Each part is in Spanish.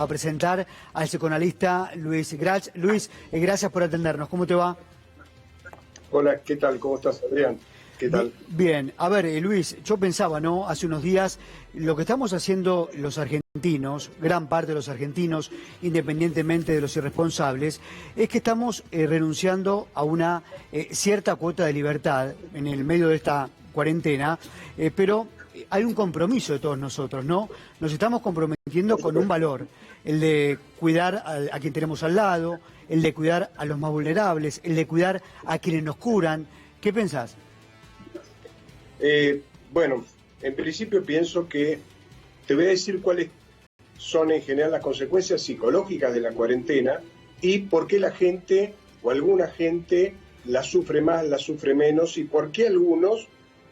a presentar al psicoanalista Luis Grach. Luis, gracias por atendernos. ¿Cómo te va? Hola, ¿qué tal? ¿Cómo estás, Adrián? ¿Qué tal? Bien, a ver, Luis, yo pensaba, ¿no? Hace unos días, lo que estamos haciendo los argentinos, gran parte de los argentinos, independientemente de los irresponsables, es que estamos renunciando a una cierta cuota de libertad en el medio de esta cuarentena, pero hay un compromiso de todos nosotros, ¿no? Nos estamos comprometiendo con un valor, el de cuidar a quien tenemos al lado, el de cuidar a los más vulnerables, el de cuidar a quienes nos curan. ¿Qué pensás? Bueno, en principio pienso que te voy a decir cuáles son en general las consecuencias psicológicas de la cuarentena y por qué la gente o alguna gente la sufre más, la sufre menos y por qué algunos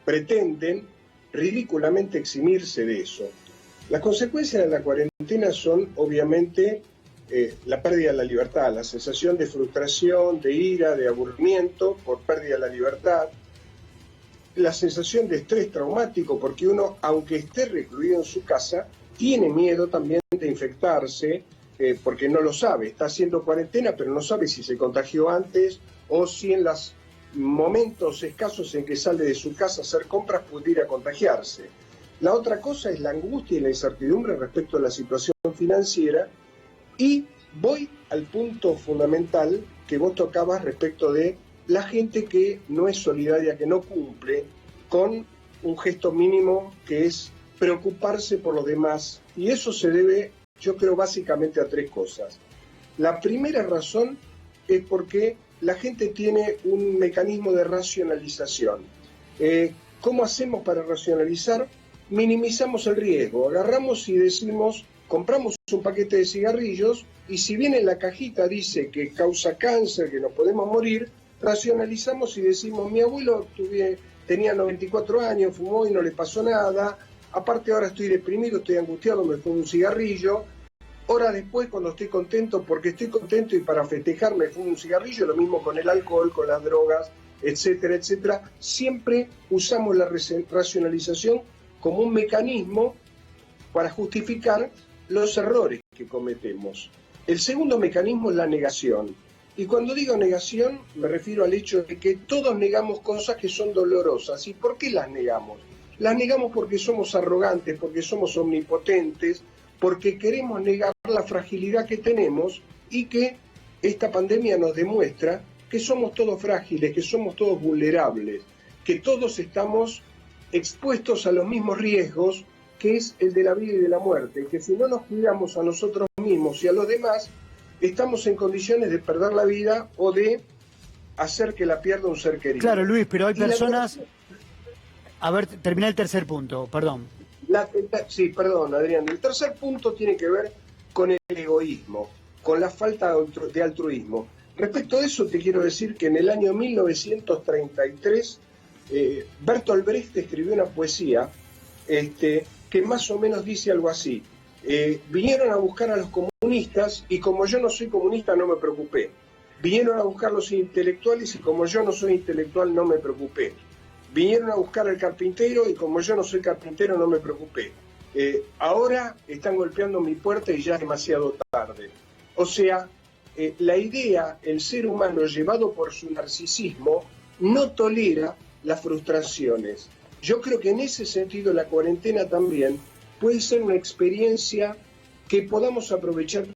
pretenden ridículamente eximirse de eso. Las consecuencias de la cuarentena son obviamente la pérdida de la libertad, la sensación de frustración, de ira, de aburrimiento por pérdida de la libertad, la sensación de estrés traumático, porque uno, aunque esté recluido en su casa, tiene miedo también de infectarse, porque no lo sabe, está haciendo cuarentena, pero no sabe si se contagió antes o si en los momentos escasos en que sale de su casa a hacer compras pudiera contagiarse. La otra cosa es la angustia y la incertidumbre respecto a la situación financiera, y voy al punto fundamental que vos tocabas respecto de la gente que no es solidaria, que no cumple con un gesto mínimo que es preocuparse por los demás. Y eso se debe, yo creo, básicamente a tres cosas. La primera razón es porque la gente tiene un mecanismo de racionalización. ¿Cómo hacemos para racionalizar? Minimizamos el riesgo. Agarramos y decimos, compramos un paquete de cigarrillos y si bien en la cajita dice que causa cáncer, que nos podemos morir, racionalizamos y decimos, mi abuelo tenía 94 años, fumó y no le pasó nada, aparte ahora estoy deprimido, estoy angustiado, me fumo un cigarrillo, horas después cuando estoy contento, porque estoy contento y para festejar me fumo un cigarrillo, lo mismo con el alcohol, con las drogas, etcétera, etcétera. Siempre usamos la racionalización como un mecanismo para justificar los errores que cometemos. El segundo mecanismo es la negación. Y cuando digo negación, me refiero al hecho de que todos negamos cosas que son dolorosas. ¿Y por qué las negamos? Las negamos porque somos arrogantes, porque somos omnipotentes, porque queremos negar la fragilidad que tenemos y que esta pandemia nos demuestra que somos todos frágiles, que somos todos vulnerables, que todos estamos expuestos a los mismos riesgos, que es el de la vida y de la muerte, que si no nos cuidamos a nosotros mismos y a los demás, estamos en condiciones de perder la vida o de hacer que la pierda un ser querido. Claro, Luis, pero hay personas... A ver, termina el tercer punto, perdón. Sí, perdón, Adrián. El tercer punto tiene que ver con el egoísmo, con la falta de altruismo. Respecto a eso te quiero decir que en el año 1933 Bertolt Brecht escribió una poesía que más o menos dice algo así. Vinieron a buscar a los comunistas y como yo no soy comunista no me preocupé. Vinieron a buscar a los intelectuales y como yo no soy intelectual no me preocupé. Vinieron a buscar al carpintero y como yo no soy carpintero no me preocupé. Ahora están golpeando mi puerta y ya es demasiado tarde. O sea, la idea, el ser humano llevado por su narcisismo no tolera las frustraciones. Yo creo que en ese sentido la cuarentena también puede ser una experiencia que podamos aprovechar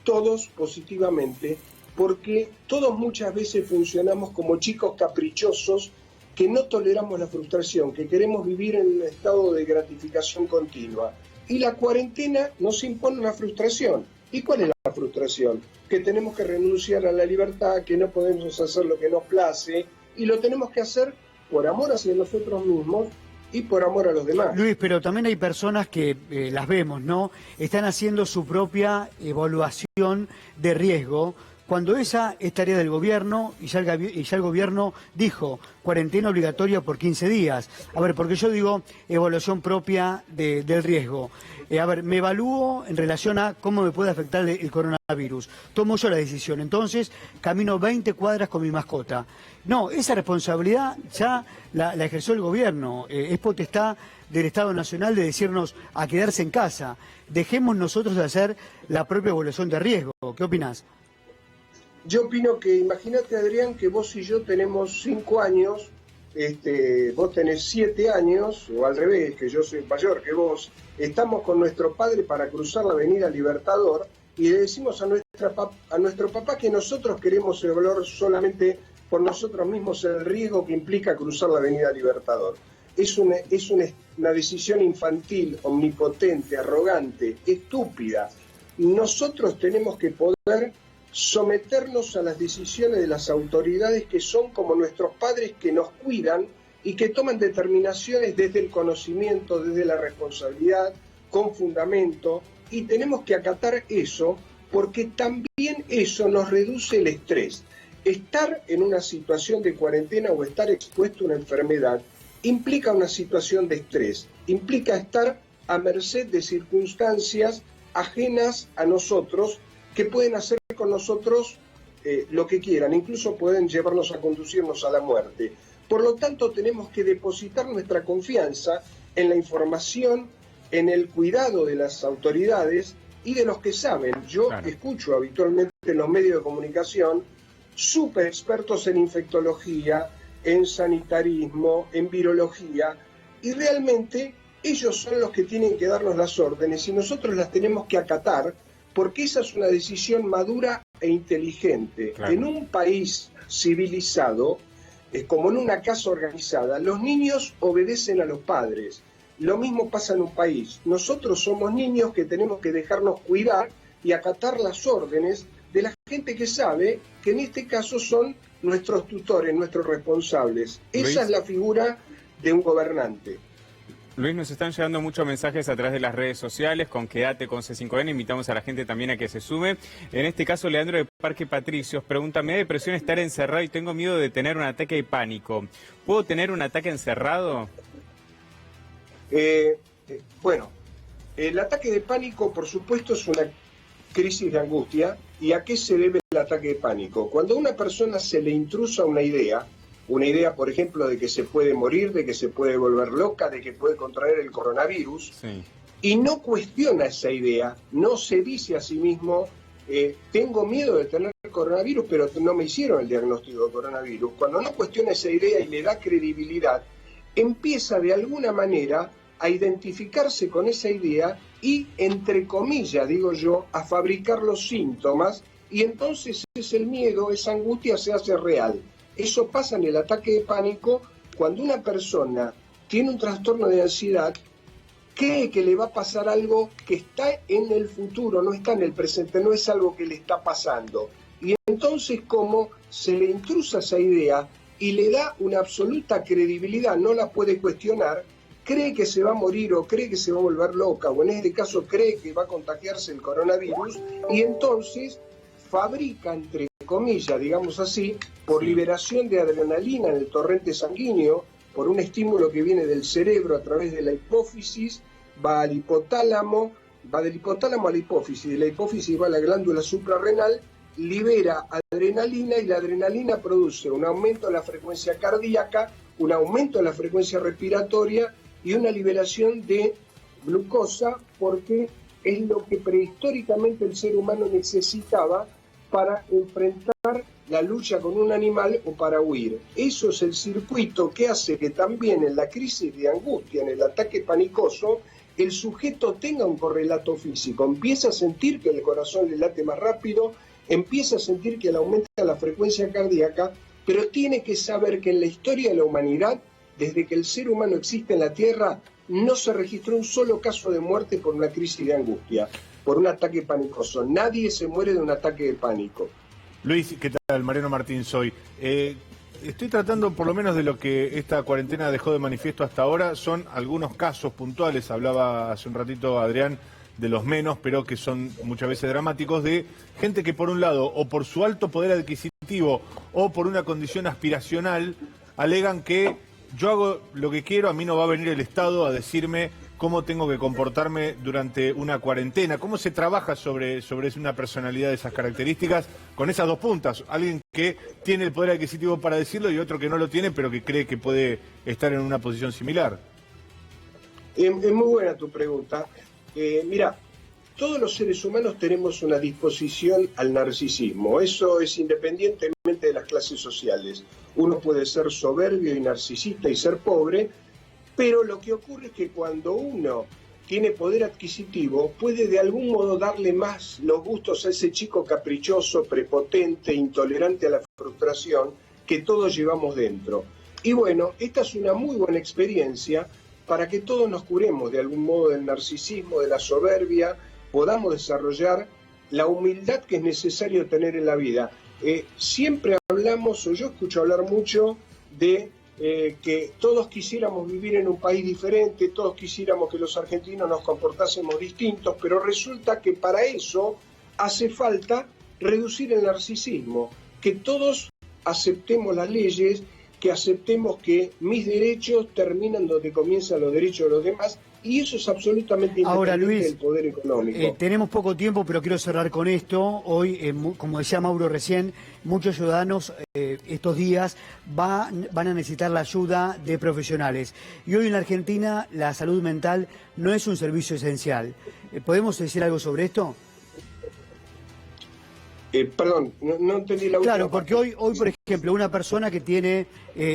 todos positivamente, porque todos muchas veces funcionamos como chicos caprichosos que no toleramos la frustración, que queremos vivir en un estado de gratificación continua. Y la cuarentena nos impone una frustración. ¿Y cuál es la frustración? Que tenemos que renunciar a la libertad, que no podemos hacer lo que nos place, y lo tenemos que hacer por amor hacia nosotros mismos y por amor a los demás. Luis, pero también hay personas que las vemos, ¿no? Están haciendo su propia evaluación de riesgo, cuando esa es tarea del gobierno y ya el gobierno dijo cuarentena obligatoria por 15 días. A ver, porque yo digo evaluación propia del riesgo. A ver, me evalúo en relación a cómo me puede afectar el coronavirus. Tomo yo la decisión, entonces camino 20 cuadras con mi mascota. No, esa responsabilidad ya la ejerció el gobierno. Es potestad del Estado Nacional de decirnos a quedarse en casa. Dejemos nosotros de hacer la propia evaluación de riesgo. ¿Qué opinás? Yo opino que, imagínate, Adrián, que vos y yo tenemos 5 años, vos tenés 7 años, o al revés, que yo soy mayor que vos, estamos con nuestro padre para cruzar la avenida Libertador y le decimos a nuestro papá que nosotros queremos evaluar solamente por nosotros mismos el riesgo que implica cruzar la avenida Libertador. Es una decisión infantil, omnipotente, arrogante, estúpida. Nosotros tenemos que poder someternos a las decisiones de las autoridades que son como nuestros padres, que nos cuidan y que toman determinaciones desde el conocimiento, desde la responsabilidad, con fundamento, y tenemos que acatar eso porque también eso nos reduce el estrés. Estar en una situación de cuarentena o estar expuesto a una enfermedad implica una situación de estrés, implica estar a merced de circunstancias ajenas a nosotros, que pueden hacer con nosotros lo que quieran, incluso pueden llevarnos a conducirnos a la muerte. Por lo tanto, tenemos que depositar nuestra confianza en la información, en el cuidado de las autoridades y de los que saben. Yo escucho habitualmente en los medios de comunicación súper expertos en infectología, en sanitarismo, en virología, y realmente ellos son los que tienen que darnos las órdenes y nosotros las tenemos que acatar, porque esa es una decisión madura e inteligente. Claro. En un país civilizado, como en una casa organizada, los niños obedecen a los padres. Lo mismo pasa en un país. Nosotros somos niños que tenemos que dejarnos cuidar y acatar las órdenes de la gente que sabe, que en este caso son nuestros tutores, nuestros responsables. Esa es la figura de un gobernante. Luis, nos están llegando muchos mensajes a través de las redes sociales con Quédate con C5N, invitamos a la gente también a que se sume. En este caso, Leandro de Parque Patricios pregunta, me da depresión estar encerrado y tengo miedo de tener un ataque de pánico. ¿Puedo tener un ataque encerrado? Bueno, el ataque de pánico, por supuesto, es una crisis de angustia. ¿Y a qué se debe el ataque de pánico? Cuando a una persona se le intrusa una idea, por ejemplo, de que se puede morir, de que se puede volver loca, de que puede contraer el coronavirus, sí, y no cuestiona esa idea, no se dice a sí mismo, tengo miedo de tener el coronavirus, pero no me hicieron el diagnóstico de coronavirus. Cuando no cuestiona esa idea y le da credibilidad, empieza de alguna manera a identificarse con esa idea y, entre comillas, digo yo, a fabricar los síntomas, y entonces el miedo, esa angustia se hace real. Eso pasa en el ataque de pánico cuando una persona tiene un trastorno de ansiedad, cree que le va a pasar algo que está en el futuro, no está en el presente, no es algo que le está pasando. Y entonces, como se le intrusa esa idea y le da una absoluta credibilidad, no la puede cuestionar, cree que se va a morir o cree que se va a volver loca, o en este caso cree que va a contagiarse el coronavirus, y entonces fabrica, entre comillas, digamos así, por liberación de adrenalina en el torrente sanguíneo, por un estímulo que viene del cerebro a través de la hipófisis, va al hipotálamo, va del hipotálamo a la hipófisis, de la hipófisis va a la glándula suprarrenal, libera adrenalina y la adrenalina produce un aumento de la frecuencia cardíaca, un aumento de la frecuencia respiratoria y una liberación de glucosa, porque es lo que prehistóricamente el ser humano necesitaba para enfrentar la lucha con un animal o para huir. Eso es el circuito que hace que también en la crisis de angustia, en el ataque panicoso, el sujeto tenga un correlato físico, empieza a sentir que el corazón le late más rápido, empieza a sentir que le aumenta la frecuencia cardíaca, pero tiene que saber que en la historia de la humanidad, desde que el ser humano existe en la Tierra, no se registró un solo caso de muerte por una crisis de angustia, por un ataque panicoso. Nadie se muere de un ataque de pánico. Luis, ¿qué tal? Mariano Martín soy. Estoy tratando, por lo menos de lo que esta cuarentena dejó de manifiesto hasta ahora, son algunos casos puntuales. Hablaba hace un ratito Adrián de los menos, pero que son muchas veces dramáticos, de gente que por un lado, o por su alto poder adquisitivo, o por una condición aspiracional, alegan que yo hago lo que quiero, a mí no va a venir el Estado a decirme cómo tengo que comportarme durante una cuarentena. ¿Cómo se trabaja sobre una personalidad de esas características con esas dos puntas? Alguien que tiene el poder adquisitivo para decirlo y otro que no lo tiene, pero que cree que puede estar en una posición similar. Es muy buena tu pregunta. Mira, todos los seres humanos tenemos una disposición al narcisismo. Eso es independientemente de las clases sociales. Uno puede ser soberbio y narcisista y ser pobre, pero lo que ocurre es que cuando uno tiene poder adquisitivo, puede de algún modo darle más los gustos a ese chico caprichoso, prepotente, intolerante a la frustración que todos llevamos dentro. Y bueno, esta es una muy buena experiencia para que todos nos curemos de algún modo del narcisismo, de la soberbia, podamos desarrollar la humildad que es necesario tener en la vida. Siempre hablamos, o yo escucho hablar mucho de que todos quisiéramos vivir en un país diferente, todos quisiéramos que los argentinos nos comportásemos distintos, pero resulta que para eso hace falta reducir el narcisismo, que todos aceptemos las leyes, que aceptemos que mis derechos terminan donde comienzan los derechos de los demás, y eso es absolutamente independiente Ahora, Luis, del poder económico. Tenemos poco tiempo, pero quiero cerrar con esto. Hoy, como decía Mauro recién, muchos ciudadanos estos días van a necesitar la ayuda de profesionales. Y hoy en la Argentina la salud mental no es un servicio esencial. ¿Podemos decir algo sobre esto? Perdón, no entendí la última Claro, porque parte. hoy, por ejemplo, una persona que tiene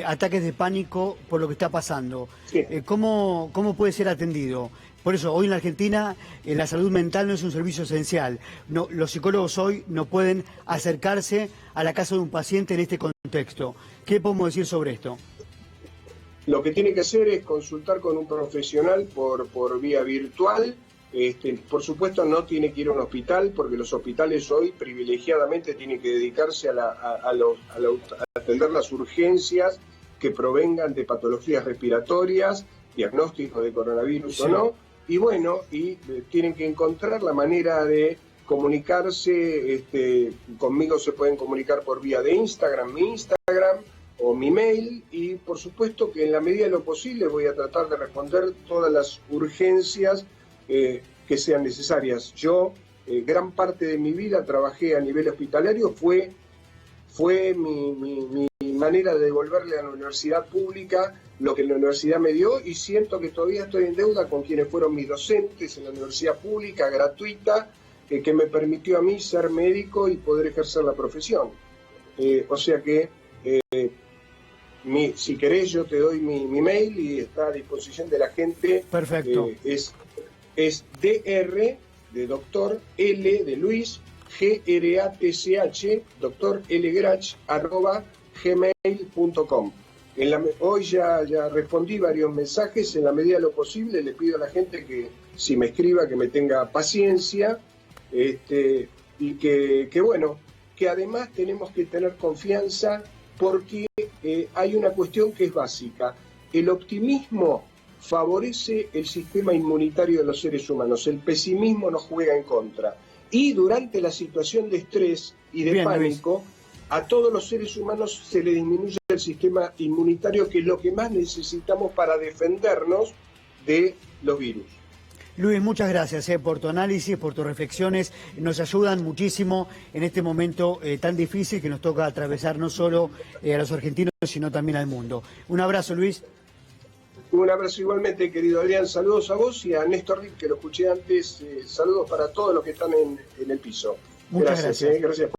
ataques de pánico por lo que está pasando, Sí. ¿cómo puede ser atendido? Por eso, hoy en la Argentina la salud mental no es un servicio esencial. No, los psicólogos hoy no pueden acercarse a la casa de un paciente en este contexto. ¿Qué podemos decir sobre esto? Lo que tiene que hacer es consultar con un profesional por vía virtual. Por supuesto no tiene que ir a un hospital, porque los hospitales hoy privilegiadamente tienen que dedicarse a atender las urgencias que provengan de patologías respiratorias, diagnóstico de coronavirus Sí. o no, y bueno, tienen que encontrar la manera de comunicarse. Conmigo se pueden comunicar por vía de Instagram, mi Instagram o mi mail, y por supuesto que en la medida de lo posible voy a tratar de responder todas las urgencias que sean necesarias. Yo, gran parte de mi vida trabajé a nivel hospitalario, fue mi manera de devolverle a la universidad pública lo que la universidad me dio, y siento que todavía estoy en deuda con quienes fueron mis docentes en la universidad pública, gratuita, que me permitió a mí ser médico y poder ejercer la profesión. O sea que, si querés, yo te doy mi mail y está a disposición de la gente. Perfecto. Es dr, de doctor, L de Luis, GRATCH, doctor Lgrach, @gmail.com. Hoy ya respondí varios mensajes. En la medida de lo posible le pido a la gente que, si me escriba, que me tenga paciencia, y que bueno, que además tenemos que tener confianza, porque hay una cuestión que es básica. El optimismo favorece el sistema inmunitario de los seres humanos, el pesimismo nos juega en contra. Y durante la situación de estrés y de pánico, a todos los seres humanos se le disminuye el sistema inmunitario, que es lo que más necesitamos para defendernos de los virus. Luis, muchas gracias por tu análisis, por tus reflexiones. Nos ayudan muchísimo en este momento tan difícil que nos toca atravesar no solo a los argentinos, sino también al mundo. Un abrazo, Luis. Un abrazo igualmente, querido Adrián. Saludos a vos y a Néstor Rick, que lo escuché antes. Saludos para todos los que están en el piso. Muchas gracias. Gracias.